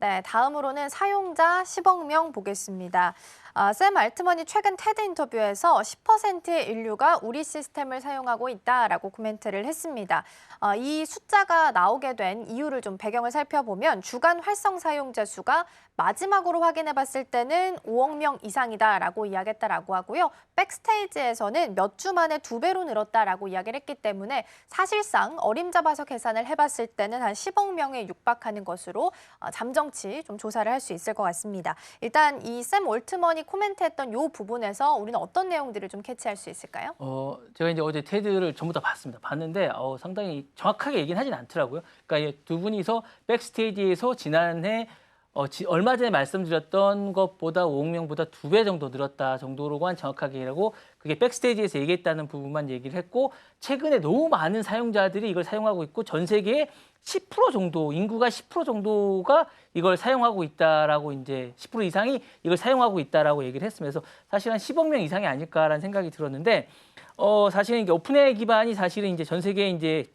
네, 다음으로는 사용자 10억 명 보겠습니다. 샘 알트먼이 최근 테드 인터뷰에서 10%의 인류가 우리 시스템을 사용하고 있다라고 코멘트를 했습니다. 이 숫자가 나오게 된 이유를 좀 배경을 살펴보면 주간 활성 사용자 수가 마지막으로 확인해 봤을 때는 5억 명 이상이다라고 이야기했다라고 하고요. 백스테이지에서는 몇 주 만에 2배로 늘었다라고 이야기를 했기 때문에 사실상 어림잡아서 계산을 해봤을 때는 한 10억 명에 육박하는 것으로 잠정치 좀 조사를 할 수 있을 것 같습니다. 일단 이 샘 올트먼이 코멘트했던 이 부분에서 우리는 어떤 내용들을 좀 캐치할 수 있을까요? 제가 이제 어제 테드를 전부 다 봤습니다. 봤는데 상당히 정확하게 얘기는 하진 않더라고요. 그러니까 이두 분이서 백스테이지에서 지난해 얼마 전에 말씀드렸던 것보다 5억 명보다 2배 정도 늘었다 정도로만 정확하게 얘기하고 그게 백스테이지에서 얘기했다는 부분만 얘기를 했고 최근에 너무 많은 사용자들이 이걸 사용하고 있고 전 세계에 10% 정도, 인구가 10% 정도가 이걸 사용하고 있다라고 이제 10% 이상이 이걸 사용하고 있다라고 얘기를 했으면서 사실 한 10억 명 이상이 아닐까라는 생각이 들었는데 사실은 이게 오픈AI 기반이 사실은 이제 전 세계에 이제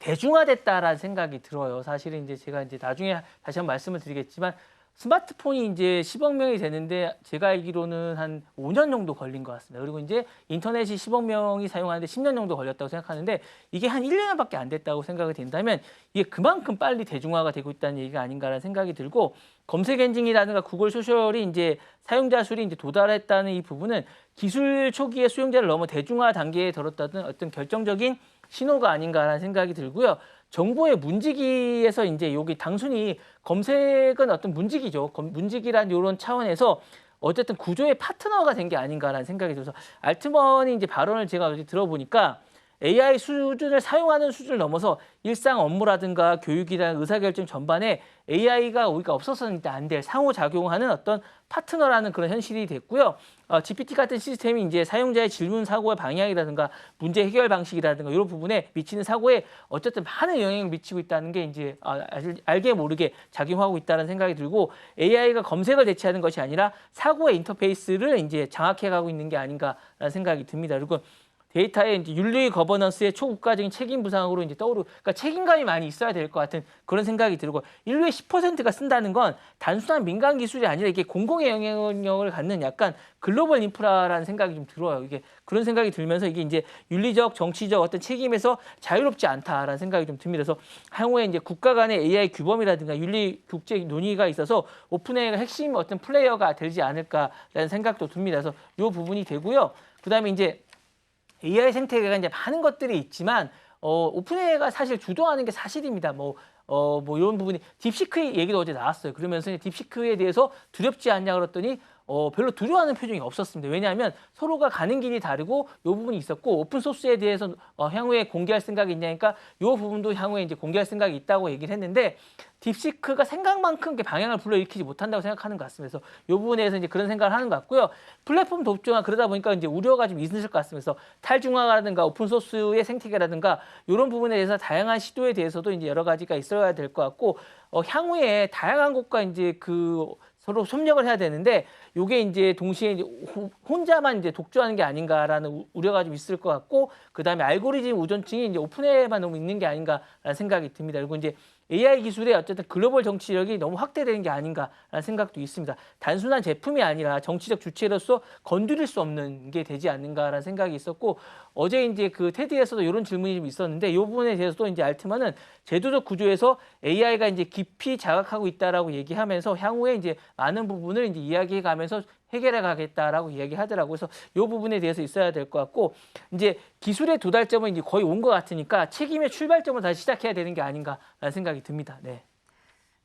대중화됐다라는 생각이 들어요. 사실은 이제 제가 이제 나중에 다시 한번 말씀을 드리겠지만 스마트폰이 이제 10억 명이 되는데 제가 알기로는 한 5년 정도 걸린 것 같습니다. 그리고 이제 인터넷이 10억 명이 사용하는데 10년 정도 걸렸다고 생각하는데 이게 한 1년밖에 안 됐다고 생각이 된다면 이게 그만큼 빨리 대중화가 되고 있다는 얘기가 아닌가라는 생각이 들고 검색 엔진이라든가 구글 소셜이 이제 사용자 수를 이제 도달했다는 이 부분은 기술 초기에 수용자를 넘어 대중화 단계에 들었다는 어떤 결정적인 신호가 아닌가라는 생각이 들고요. 정보의 문지기에서 이제 여기 단순히 검색은 어떤 문지기죠. 문지기란 이런 차원에서 어쨌든 구조의 파트너가 된 게 아닌가라는 생각이 들어서 알트먼이 이제 발언을 제가 어제 들어보니까 AI 수준을 사용하는 수준을 넘어서 일상 업무라든가 교육이나 의사결정 전반에 AI가 우리가 없어서는 안 될 상호작용하는 어떤 파트너라는 그런 현실이 됐고요. GPT 같은 시스템이 이제 사용자의 질문 사고의 방향이라든가 문제 해결 방식이라든가 이런 부분에 미치는 사고에 어쨌든 많은 영향을 미치고 있다는 게 이제 알게 모르게 작용하고 있다는 생각이 들고 AI가 검색을 대체하는 것이 아니라 사고의 인터페이스를 이제 장악해가고 있는 게 아닌가라는 생각이 듭니다. 그리고 데이터의 이제 윤리 거버넌스의 초국가적인 책임 부상으로 이제 그러니까 책임감이 많이 있어야 될 것 같은 그런 생각이 들고 인류의 10%가 쓴다는 건 단순한 민간 기술이 아니라 이게 공공의 영향력을 갖는 약간 글로벌 인프라라는 생각이 좀 들어요. 이게 그런 생각이 들면서 이게 이제 윤리적, 정치적 어떤 책임에서 자유롭지 않다라는 생각이 좀 듭니다. 그래서 향후에 이제 국가 간의 AI 규범이라든가 윤리 국제 논의가 있어서 오픈AI가 핵심 어떤 플레이어가 되지 않을까라는 생각도 듭니다. 그래서 이 부분이 되고요. 그다음에 이제 AI 생태계가 이제 많은 것들이 있지만 오픈AI가 사실 주도하는 게 사실입니다. 뭐 이런 부분이 딥시크의 얘기도 어제 나왔어요. 그러면서 딥시크에 대해서 두렵지 않냐 그랬더니 별로 두려워하는 표정이 없었습니다. 왜냐하면 서로가 가는 길이 다르고 이 부분이 있었고 오픈소스에 대해서 향후에 공개할 생각이 있냐니까 이 부분도 향후에 이제 공개할 생각이 있다고 얘기를 했는데 딥시크가 생각만큼 방향을 불러일으키지 못한다고 생각하는 것 같습니다. 그래서 이 부분에 대해서 이제 그런 생각을 하는 것 같고요. 플랫폼 독점화 그러다 보니까 이제 우려가 좀 있으실 것 같습니다. 그래서 탈중화라든가 오픈소스의 생태계라든가 이런 부분에 대해서 다양한 시도에 대해서도 이제 여러 가지가 있어야 될 것 같고 향후에 다양한 곳과 이제 서로 협력을 해야 되는데 이게 이제 동시에 이제 혼자만 이제 독주하는 게 아닌가라는 우려가 좀 있을 것 같고 그다음에 알고리즘 우전층이 이제 오픈AI만 너무 있는 게 아닌가라는 생각이 듭니다. 그리고 이제 AI 기술의 어쨌든 글로벌 정치력이 너무 확대되는 게 아닌가라는 생각도 있습니다. 단순한 제품이 아니라 정치적 주체로서 건드릴 수 없는 게 되지 않는가라는 생각이 있었고 어제 이제 그 테드에서도 이런 질문이 좀 있었는데 이 부분에 대해서도 이제 알트만은 제도적 구조에서 AI가 이제 깊이 자각하고 있다라고 얘기하면서 향후에 이제 많은 부분을 이제 이야기해 가면서 해결해 가겠다라고 이야기하더라고요. 그래서 이 부분에 대해서 있어야 될 것 같고 이제 기술의 도달점은 이제 거의 온 것 같으니까 책임의 출발점을 다시 시작해야 되는 게 아닌가라는 생각이 듭니다. 네.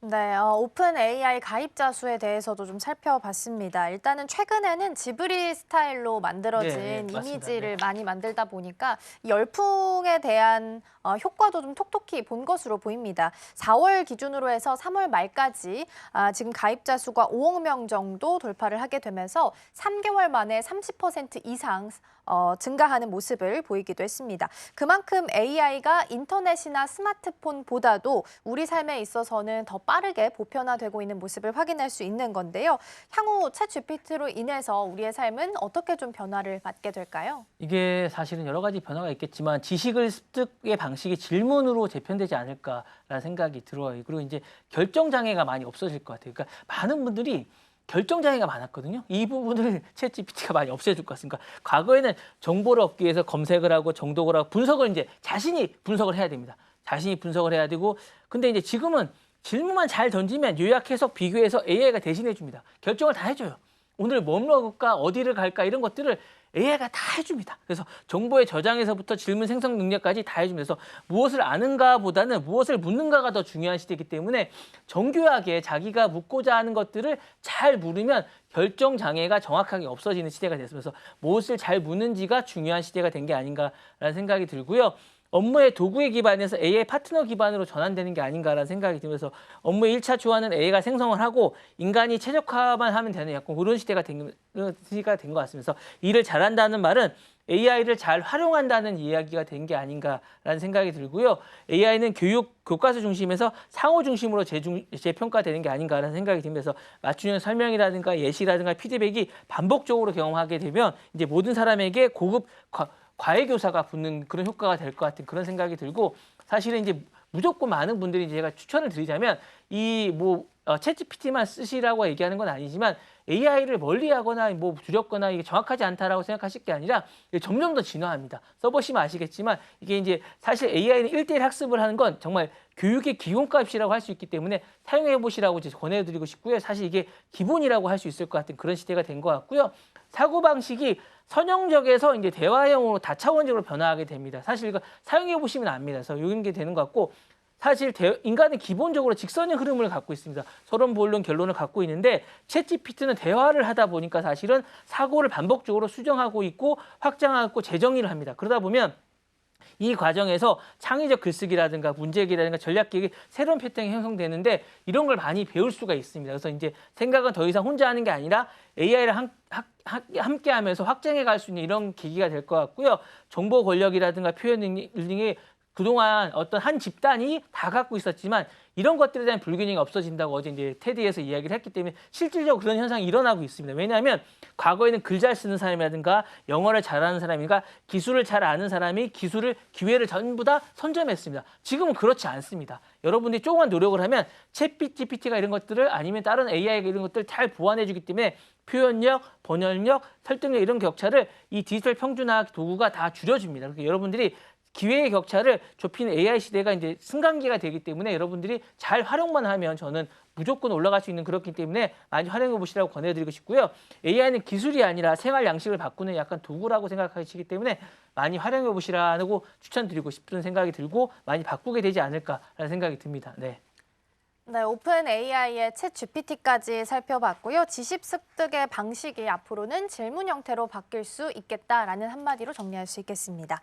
네, 오픈AI 가입자 수에 대해서도 좀 살펴봤습니다. 일단은 최근에는 지브리 스타일로 만들어진 네, 맞습니다. 이미지를 네. 많이 만들다 보니까 이 열풍에 대한 효과도 좀 톡톡히 본 것으로 보입니다. 4월 기준으로 해서 3월 말까지 지금 가입자 수가 5억 명 정도 돌파를 하게 되면서 3개월 만에 30% 이상 증가하는 모습을 보이기도 했습니다. 그만큼 AI가 인터넷이나 스마트폰보다도 우리 삶에 있어서는 더 빠르게 보편화되고 있는 모습을 확인할 수 있는 건데요. 향후 챗GPT로 인해서 우리의 삶은 어떻게 좀 변화를 맞게 될까요? 이게 사실은 여러 가지 변화가 있겠지만 지식을 습득의 방식 양식이 질문으로 재편되지 않을까라는 생각이 들어요. 그리고 이제 결정 장애가 많이 없어질 것 같아요. 그러니까 많은 분들이 결정 장애가 많았거든요. 이 부분을 챗GPT가 많이 없애줄 것 같습니다. 과거에는 정보를 얻기 위해서 검색을 하고 정독을 하고 분석을 이제 자신이 분석을 해야 됩니다. 자신이 분석을 해야 되고, 근데 이제 지금은 질문만 잘 던지면 요약, 해석, 비교해서 AI가 대신해 줍니다. 결정을 다 해줘요. 오늘 뭐 먹을까, 어디를 갈까 이런 것들을 AI가 다 해줍니다. 그래서 정보의 저장에서부터 질문 생성 능력까지 다 해주면서 무엇을 아는가 보다는 무엇을 묻는가가 더 중요한 시대이기 때문에 정교하게 자기가 묻고자 하는 것들을 잘 물으면 결정 장애가 정확하게 없어지는 시대가 됐으면서 무엇을 잘 묻는지가 중요한 시대가 된 게 아닌가라는 생각이 들고요. 업무의 도구에 기반해서 AI 파트너 기반으로 전환되는 게 아닌가라는 생각이 들면서 업무의 1차 초안은 AI가 생성을 하고 인간이 최적화만 하면 되는 약간 그런 시대가 된 것 같으면서 일을 잘한다는 말은 AI를 잘 활용한다는 이야기가 된 게 아닌가라는 생각이 들고요. AI는 교과서 중심에서 상호 중심으로 재평가되는 게 아닌가라는 생각이 들면서 맞춤형 설명이라든가 예시라든가 피드백이 반복적으로 경험하게 되면 이제 모든 사람에게 고급 과외 교사가 붙는 그런 효과가 될 것 같은 그런 생각이 들고, 사실은 이제 무조건 많은 분들이 제가 추천을 드리자면 챗GPT만 쓰시라고 얘기하는 건 아니지만 AI를 멀리하거나 뭐 두렵거나 이게 정확하지 않다라고 생각하실 게 아니라 점점 더 진화합니다. 써보시면 아시겠지만 이게 이제 사실 AI는 1대1 학습을 하는 건 정말 교육의 기본값이라고 할 수 있기 때문에 사용해 보시라고 권해드리고 싶고요. 사실 이게 기본이라고 할 수 있을 것 같은 그런 시대가 된 것 같고요. 사고 방식이 선형적에서 이제 대화형으로 다차원적으로 변화하게 됩니다. 사실 이거 사용해 보시면 압니다. 그래서 이런 게 되는 것 같고, 사실 인간은 기본적으로 직선의 흐름을 갖고 있습니다. 서론, 본론, 결론을 갖고 있는데 챗GPT는 대화를 하다 보니까 사실은 사고를 반복적으로 수정하고 있고 확장하고 재정의를 합니다. 그러다 보면 이 과정에서 창의적 글쓰기라든가 문제기라든가 전략기획이 새로운 패턴이 형성되는데 이런 걸 많이 배울 수가 있습니다. 그래서 이제 생각은 더 이상 혼자 하는 게 아니라 AI를 함께 하면서 확장해 갈 수 있는 이런 계기가 될 것 같고요. 정보 권력이라든가 표현 능력이 그동안 어떤 한 집단이 다 갖고 있었지만 이런 것들에 대한 불균형이 없어진다고 어제 이제 테드에서 이야기를 했기 때문에 실질적으로 그런 현상이 일어나고 있습니다. 왜냐하면 과거에는 글 잘 쓰는 사람이라든가 영어를 잘하는 사람이니까 기술을 잘 아는 사람이 기회를 전부 다 선점했습니다. 지금은 그렇지 않습니다. 여러분들이 조금만 노력을 하면 챗GPT가 이런 것들을 아니면 다른 AI가 이런 것들을 잘 보완해 주기 때문에 표현력, 번역력, 설득력 이런 격차를 이 디지털 평준화 도구가 다 줄여줍니다. 그러니까 여러분들이 기회의 격차를 좁히는 AI 시대가 이제 승강기가 되기 때문에 여러분들이 잘 활용만 하면 저는 무조건 올라갈 수 있는 그렇기 때문에 많이 활용해 보시라고 권해드리고 싶고요. AI는 기술이 아니라 생활 양식을 바꾸는 약간 도구라고 생각하시기 때문에 많이 활용해 보시라고 추천드리고 싶은 생각이 들고 많이 바꾸게 되지 않을까라는 생각이 듭니다. 네. 네, 오픈 AI의 챗GPT까지 살펴봤고요. 지식 습득의 방식이 앞으로는 질문 형태로 바뀔 수 있겠다라는 한마디로 정리할 수 있겠습니다.